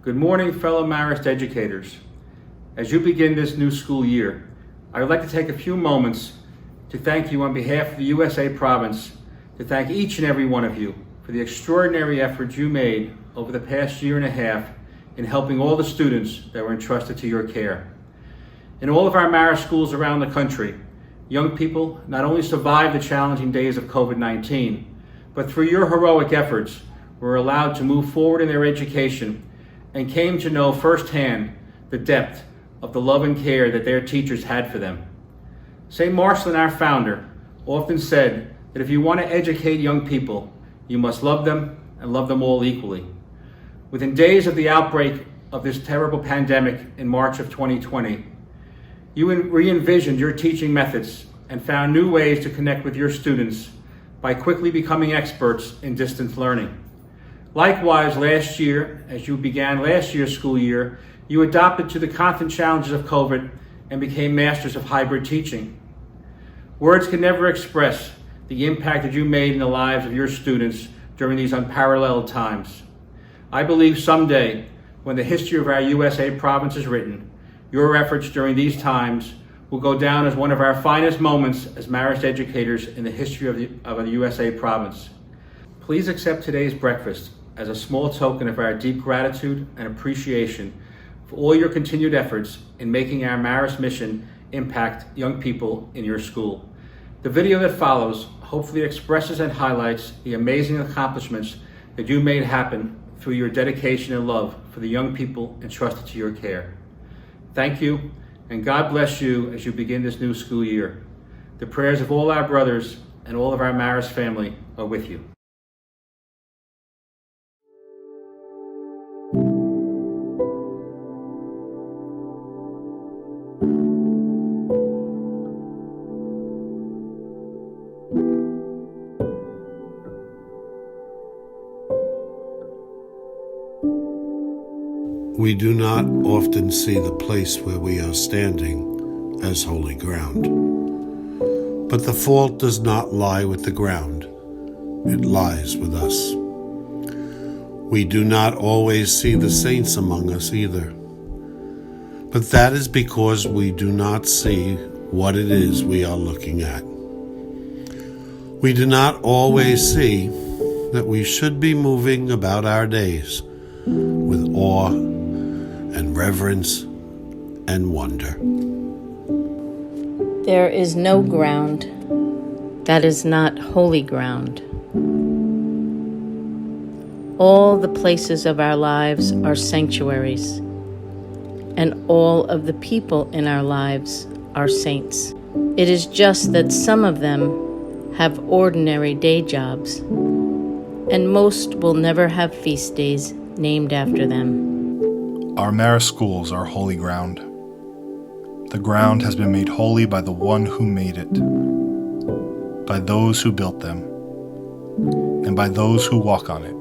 Good morning, fellow Marist educators. As you begin this new school year, I would like to take a few moments to thank you on behalf of the USA Province, to thank each and every one of you for the extraordinary efforts you made over the past year and a half in helping all the students that were entrusted to your care. In all of our Marist schools around the country, young people not only survived the challenging days of COVID-19, but through your heroic efforts were allowed to move forward in their education and came to know firsthand the depth of the love and care that their teachers had for them. St. Marcelin, our founder, often said that if you want to educate young people, you must love them and love them all equally. Within days of the outbreak of this terrible pandemic in March of 2020, you re-envisioned your teaching methods and found new ways to connect with your students by quickly becoming experts in distance learning. Likewise, last year, as you began last year's school year, you adapted to the constant challenges of COVID and became masters of hybrid teaching. Words can never express the impact that you made in the lives of your students during these unparalleled times. I believe someday, when the history of our USA province is written, your efforts during these times will go down as one of our finest moments as Marist educators in the history of the USA province. Please accept today's breakfast as a small token of our deep gratitude and appreciation for all your continued efforts in making our Marist mission impact young people in your school. The video that follows hopefully expresses and highlights the amazing accomplishments that you made happen through your dedication and love for the young people entrusted to your care. Thank you, and God bless you as you begin this new school year. The prayers of all our brothers and all of our Marist family are with you. We do not often see the place where we are standing as holy ground. But the fault does not lie with the ground, it lies with us. We do not always see the saints among us either. But that is because we do not see what it is we are looking at. We do not always see that we should be moving about our days with awe and reverence and wonder. There is no ground that is not holy ground. All the places of our lives are sanctuaries, and all of the people in our lives are saints. It is just that some of them have ordinary day jobs, and most will never have feast days named after them. Our Marist schools are holy ground. The ground has been made holy by the one who made it, by those who built them, and by those who walk on it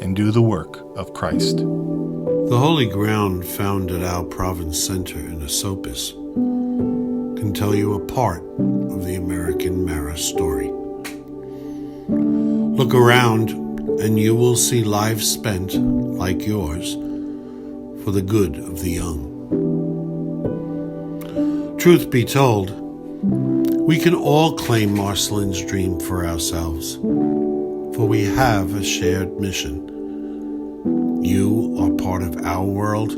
and do the work of Christ. The holy ground found at our province center in Esopus can tell you a part of the American Marist story. Look around and you will see lives spent, like yours, for the good of the young. Truth be told, we can all claim Marcelin's dream for ourselves, for we have a shared mission. You are part of our world,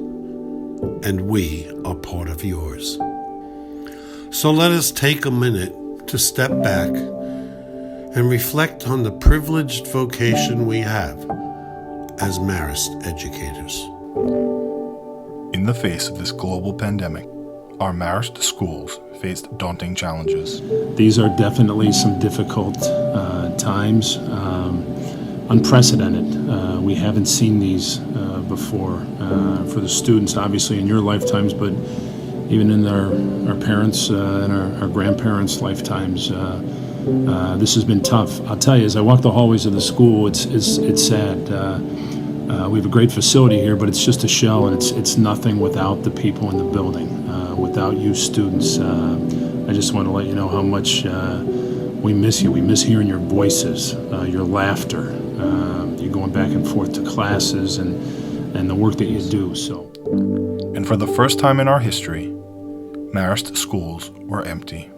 and we are part of yours. So let us take a minute to step back and reflect on the privileged vocation we have as Marist educators. In the face of this global pandemic, our Marist schools faced daunting challenges. These are definitely some difficult times, unprecedented. We haven't seen these before for the students, obviously in your lifetimes, but even in our parents' and our grandparents' lifetimes. This has been tough. I'll tell you, as I walk the hallways of the school, it's sad. We have a great facility here, but it's just a shell, and it's nothing without the people in the building, without you students. I just want to let you know how much we miss you. We miss hearing your voices, your laughter, you going back and forth to classes, and and the work that you do. So, And for the first time in our history, Marist schools were empty.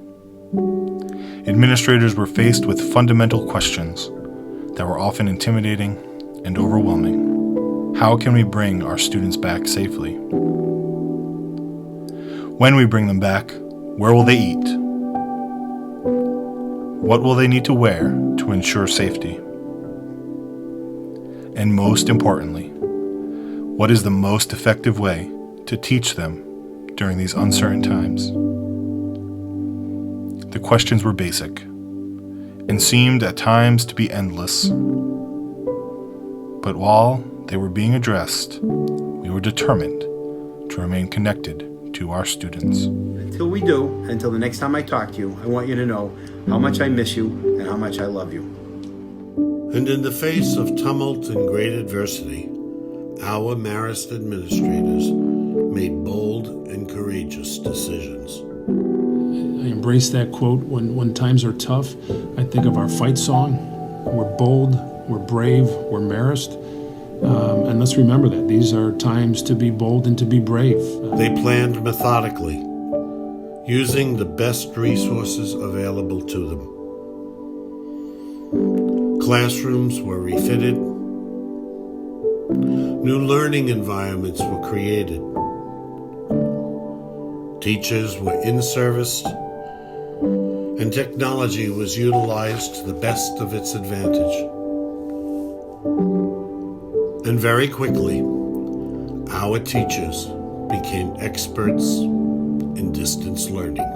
Administrators were faced with fundamental questions that were often intimidating and overwhelming. How can we bring our students back safely? When we bring them back, where will they eat? What will they need to wear to ensure safety? And most importantly, what is the most effective way to teach them during these uncertain times? The questions were basic and seemed at times to be endless. But while they were being addressed, we were determined to remain connected to our students. Until we do, until the next time I talk to you, I want you to know how much I miss you and how much I love you. And in the face of tumult and great adversity, our Marist administrators made bold and courageous decisions. I embrace that quote. When times are tough, I think of our fight song. We're bold, we're brave, we're Marist. And let's remember that. These are times to be bold and to be brave. They planned methodically, using the best resources available to them. Classrooms were refitted. New learning environments were created. Teachers were in-serviced, and technology was utilized to the best of its advantage. And very quickly, our teachers became experts in distance learning.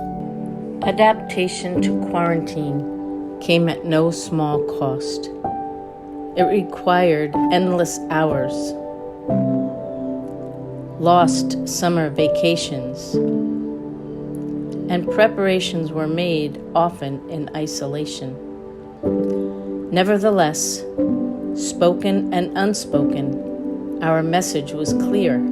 Adaptation to quarantine came at no small cost. It required endless hours, lost summer vacations, and preparations were made often in isolation. Nevertheless, spoken and unspoken, our message was clear.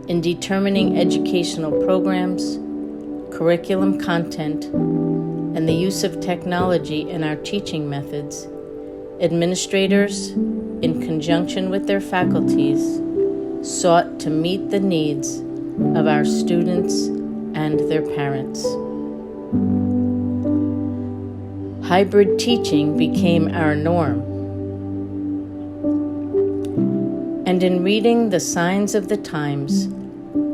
In determining educational programs, curriculum content, and the use of technology in our teaching methods, administrators, in conjunction with their faculties, sought to meet the needs of our students and their parents. Hybrid teaching became our norm. And in reading the signs of the times,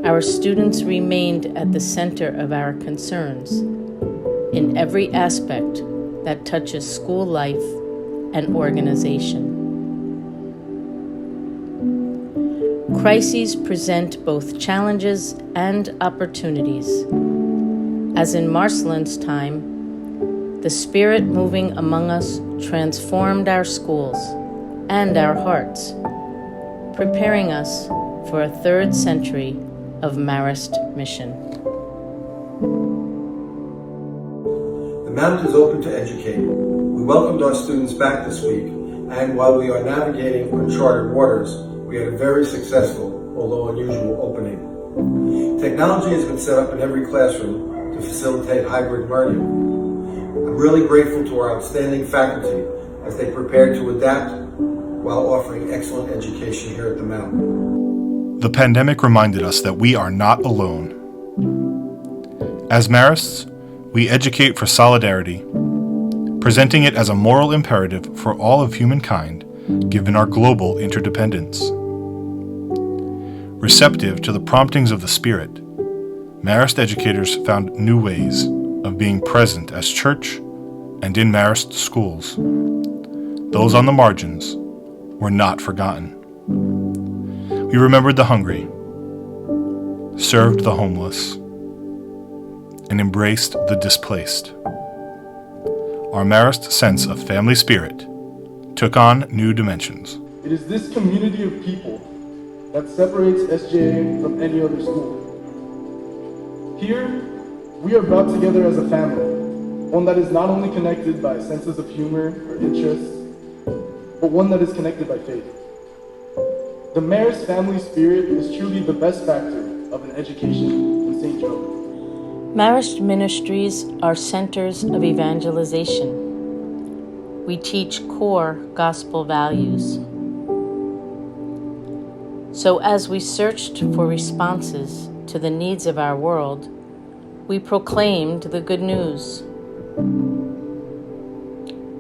our students remained at the center of our concerns in every aspect that touches school life and organization. Crises present both challenges and opportunities. As in Marcelin's time, the Spirit moving among us transformed our schools and our hearts, preparing us for a third century of Marist mission. The Mount is open to educate. We welcomed our students back this week, and while we are navigating uncharted waters, we had a very successful, although unusual, opening. Technology has been set up in every classroom to facilitate hybrid learning. I'm really grateful to our outstanding faculty as they prepared to adapt while offering excellent education here at the Mount. The pandemic reminded us that we are not alone. As Marists, we educate for solidarity, presenting it as a moral imperative for all of humankind, given our global interdependence. Receptive to the promptings of the Spirit, Marist educators found new ways of being present as church and in Marist schools. Those on the margins were not forgotten. We remembered the hungry, served the homeless, and embraced the displaced. Our Marist sense of family spirit took on new dimensions. It is this community of people that separates SJA from any other school. Here, we are brought together as a family, one that is not only connected by senses of humor or interests, but one that is connected by faith. The Marist family spirit is truly the best factor of an education in St. Joe. Marist ministries are centers of evangelization. We teach core gospel values. So as we searched for responses to the needs of our world, we proclaimed the good news.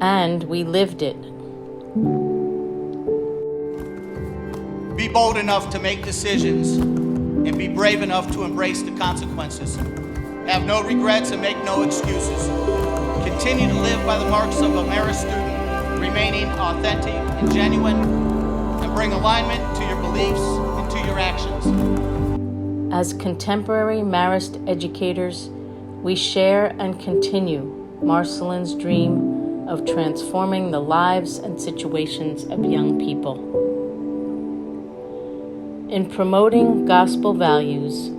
And we lived it. Be bold enough to make decisions and be brave enough to embrace the consequences. Have no regrets and make no excuses. Continue to live by the marks of a Marist student, remaining authentic and genuine, and bring alignment to your beliefs and to your actions. As contemporary Marist educators, we share and continue Marcelin's dream of transforming the lives and situations of young people. In promoting gospel values,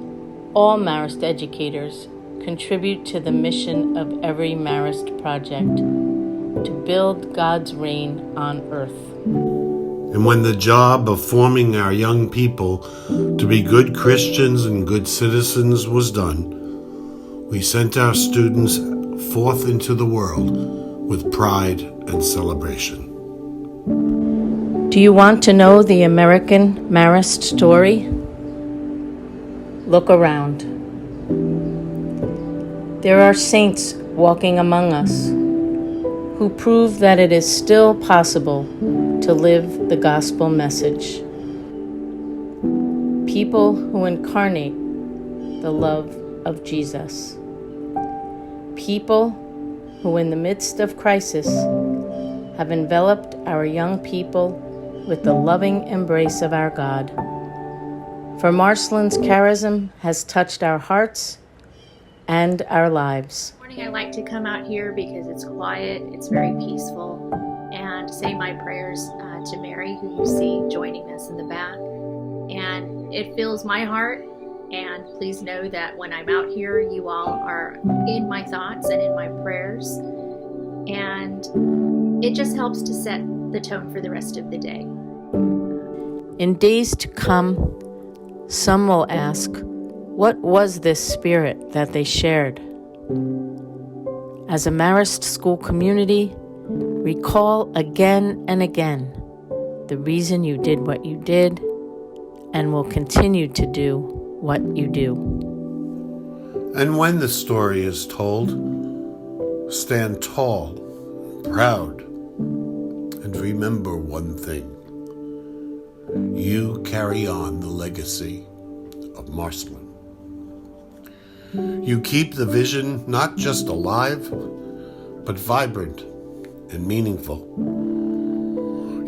all Marist educators contribute to the mission of every Marist project, to build God's reign on earth. And when the job of forming our young people to be good Christians and good citizens was done, we sent our students forth into the world with pride and celebration. Do you want to know the American Marist story? Look around. There are saints walking among us who prove that it is still possible to live the gospel message. People who incarnate the love of Jesus. People who, in the midst of crisis, have enveloped our young people with the loving embrace of our God. For Marcelin's charism has touched our hearts and our lives. I like to come out here because it's quiet, it's very peaceful, and say my prayers to Mary, who you see joining us in the back. And it fills my heart, and please know that when I'm out here, you all are in my thoughts and in my prayers, and it just helps to set the tone for the rest of the day. In days to come, some will ask, what was this spirit that they shared? As a Marist school community, recall again and again the reason you did what you did and will continue to do what you do. And when the story is told, stand tall, proud, and remember one thing. You carry on the legacy of Marcelin. You keep the vision not just alive, but vibrant and meaningful.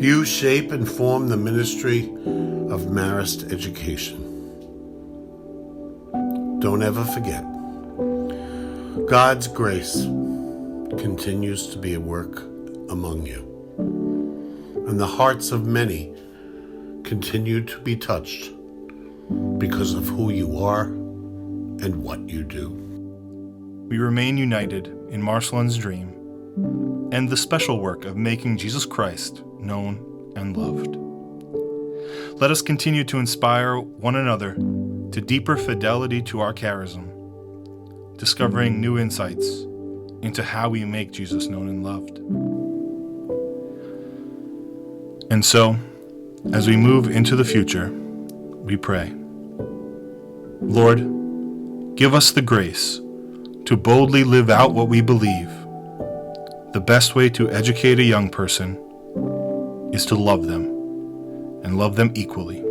You shape and form the ministry of Marist education. Don't ever forget, God's grace continues to be at work among you, and the hearts of many continue to be touched because of who you are and what you do. We remain united in Marcelin's dream and the special work of making Jesus Christ known and loved. Let us continue to inspire one another to deeper fidelity to our charism, discovering new insights into how we make Jesus known and loved. And so, as we move into the future, we pray, Lord, give us the grace to boldly live out what we believe. The best way to educate a young person is to love them, and love them equally.